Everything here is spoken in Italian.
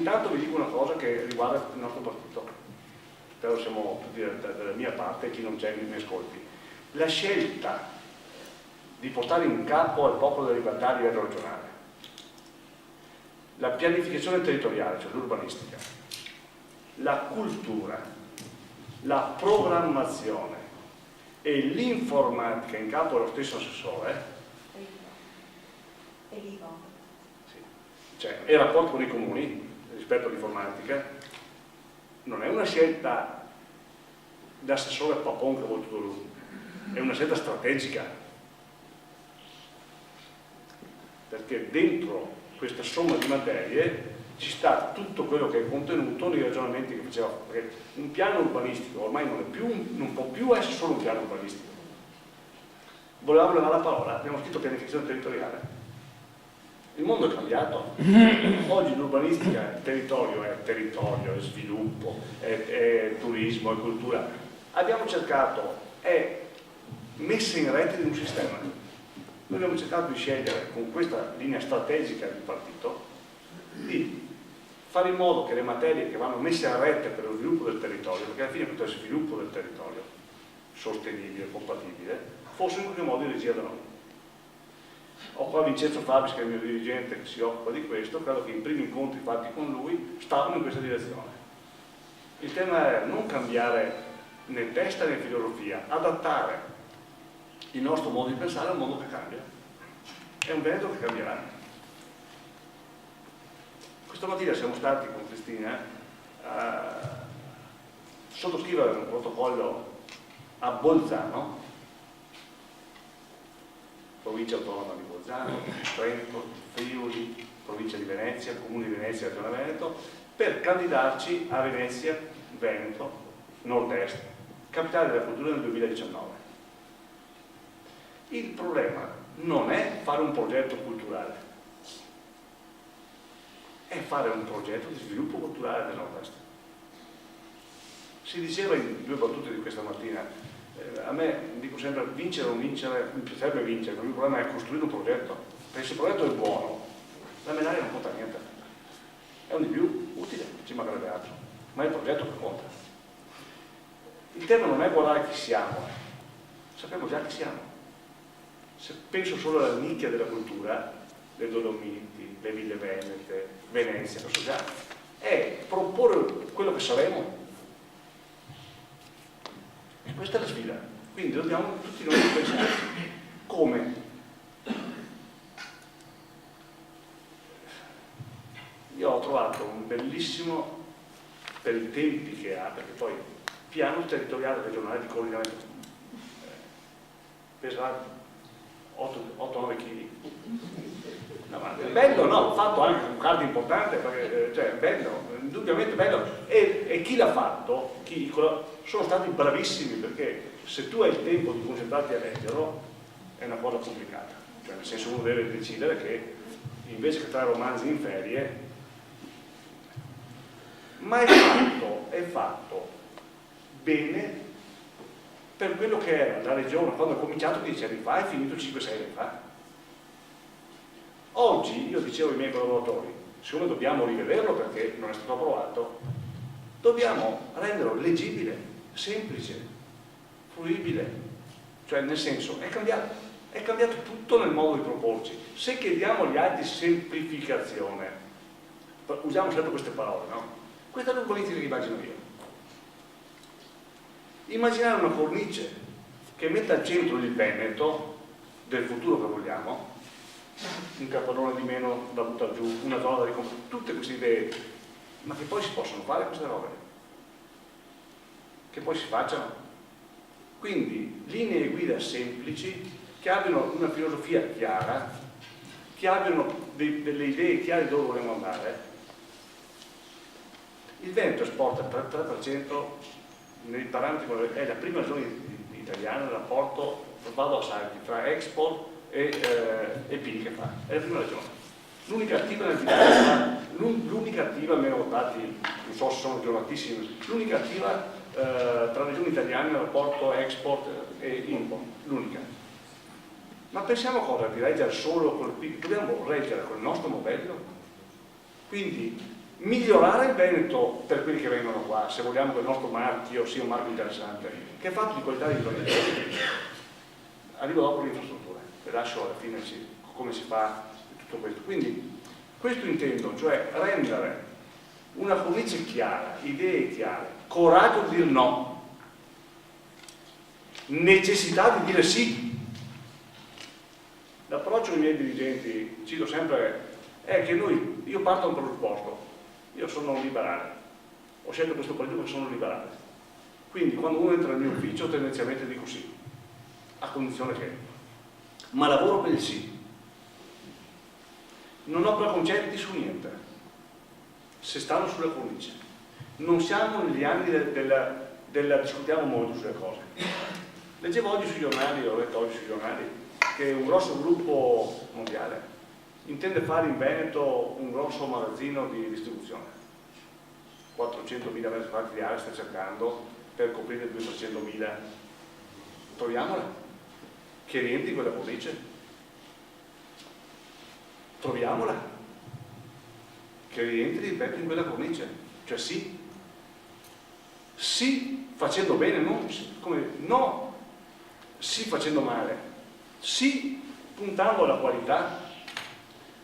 intanto vi dico una cosa che riguarda il nostro partito, spero siamo tutti dalla mia parte e chi non c'è mi ascolti. La scelta di portare in capo al Popolo della Libertà a livello regionale la pianificazione territoriale, cioè l'urbanistica, la cultura, la programmazione e l'informatica in capo allo stesso assessore, cioè e rapporti con i comuni rispetto all'informatica, non è una scelta da assessore papon che ha voluto lui, è una scelta strategica, perché dentro questa somma di materie ci sta tutto quello che è contenuto nei ragionamenti che faceva, perché un piano urbanistico ormai non può più essere solo un piano urbanistico. Volevamo levare la parola, abbiamo scritto pianificazione territoriale. Il mondo è cambiato. Oggi l'urbanistica, il territorio, è sviluppo, è turismo, è cultura. Abbiamo cercato, è messa in rete di un sistema. Noi abbiamo cercato di scegliere con questa linea strategica del partito di fare in modo che le materie che vanno messe a rete per lo sviluppo del territorio, perché alla fine questo è il sviluppo del territorio sostenibile, compatibile, fossero in qualche modo in regia da noi. Ho qua Vincenzo Fabis, che è il mio dirigente che si occupa di questo, credo che i primi incontri fatti con lui stavano in questa direzione. Il tema è non cambiare né testa né filosofia, adattare il nostro modo di pensare al mondo che cambia. È un Veneto che cambierà. Questa mattina siamo stati con Cristina a sottoscrivere un protocollo a Bolzano, provincia autonoma di Bolzano, Trento, Friuli, provincia di Venezia, comune di Venezia, regione Veneto, per candidarci a Venezia, Veneto, Nord-Est, capitale della cultura nel 2019. Il problema non è fare un progetto culturale, è fare un progetto di sviluppo culturale del Nord-Est. Si diceva in due battute di questa mattina, a me dico sempre vincere o non vincere, mi piacerebbe vincere, ma il mio problema è costruire un progetto, perché se il progetto è buono, la medaglia non conta niente, è un di più utile, ci mancherebbe altro, ma è il progetto che conta. Il tema non è guardare chi siamo, sappiamo già chi siamo. Se penso solo alla nicchia della cultura, le Dolomiti, le Ville Venete, Venezia, lo so già, è proporre quello che saremo. E questa è la sfida. Quindi dobbiamo tutti noi pensare come. Io ho trovato un bellissimo, per i tempi che ha, perché poi piano territoriale regionale di coordinamento pesa 8-9 kg. No, ma è bello, no? Fatto anche un card importante, perché cioè, è bello, indubbiamente bello. E chi l'ha fatto, sono stati bravissimi, perché se tu hai il tempo di concentrarti a leggerlo, è una cosa complicata. Cioè, nel senso, uno deve decidere che invece che 3 romanzi in ferie, ma è fatto bene per quello che era la regione quando ha cominciato 10 anni fa e finito 5-6 anni fa. Oggi, io dicevo ai miei collaboratori, siccome dobbiamo rivederlo perché non è stato approvato, dobbiamo renderlo leggibile, semplice, fruibile, cioè nel senso è cambiato tutto nel modo di proporci. Se chiediamo agli altri semplificazione, usiamo sempre queste parole, no? Questa è la politica che immagino io. Immaginare una cornice che metta al centro il Veneto del futuro che vogliamo, un capannone di meno da buttare giù, una zona da ricomprare, tutte queste idee, ma che poi si possono fare queste robe, che poi si facciano. Quindi linee guida semplici, che abbiano una filosofia chiara, che abbiano delle idee chiare dove vogliamo andare. Il Veneto esporta il 3% nei parametri, è la prima regione italiana nel rapporto, vado a salti, tra export e PIL che fa, è la prima regione. L'unica attiva l'unica attiva, almeno votati, non so se sono aggiornatissimi, l'unica attiva tra regioni italiane nel rapporto export e import, l'unica. Ma pensiamo cosa? Di reggere solo col PIL? Dobbiamo reggere col nostro modello? Quindi migliorare il Veneto per quelli che vengono qua, se vogliamo che il nostro marchio sia un marchio interessante, che è fatto di qualità di imprenditori. Arrivo dopo l'infrastruttura, e lascio alla fine come si fa tutto questo. Quindi questo intendo, cioè rendere una cornice chiara, idee chiare, coraggio di dire no, necessità di dire sì. L'approccio dei miei dirigenti, cito sempre, è che io parto da un presupposto, io sono un liberale, ho scelto questo partito perché sono liberale, quindi quando uno entra nel mio ufficio tendenzialmente dico sì, a condizione che, ma lavoro per il sì, non ho preconcetti su niente, se stanno sulla cornice, non siamo negli anni della discutiamo molto sulle cose. Leggevo oggi sui giornali, ho letto oggi sui giornali, che un grosso gruppo mondiale intende fare in Veneto un grosso magazzino di distribuzione, 400.000 metri quadrati di area sta cercando per coprire 200.000. Troviamola, che rientri quella cornice, troviamola, che rientri, ripeto, in quella cornice, cioè sì, facendo bene, no, sì facendo male, sì puntando alla qualità,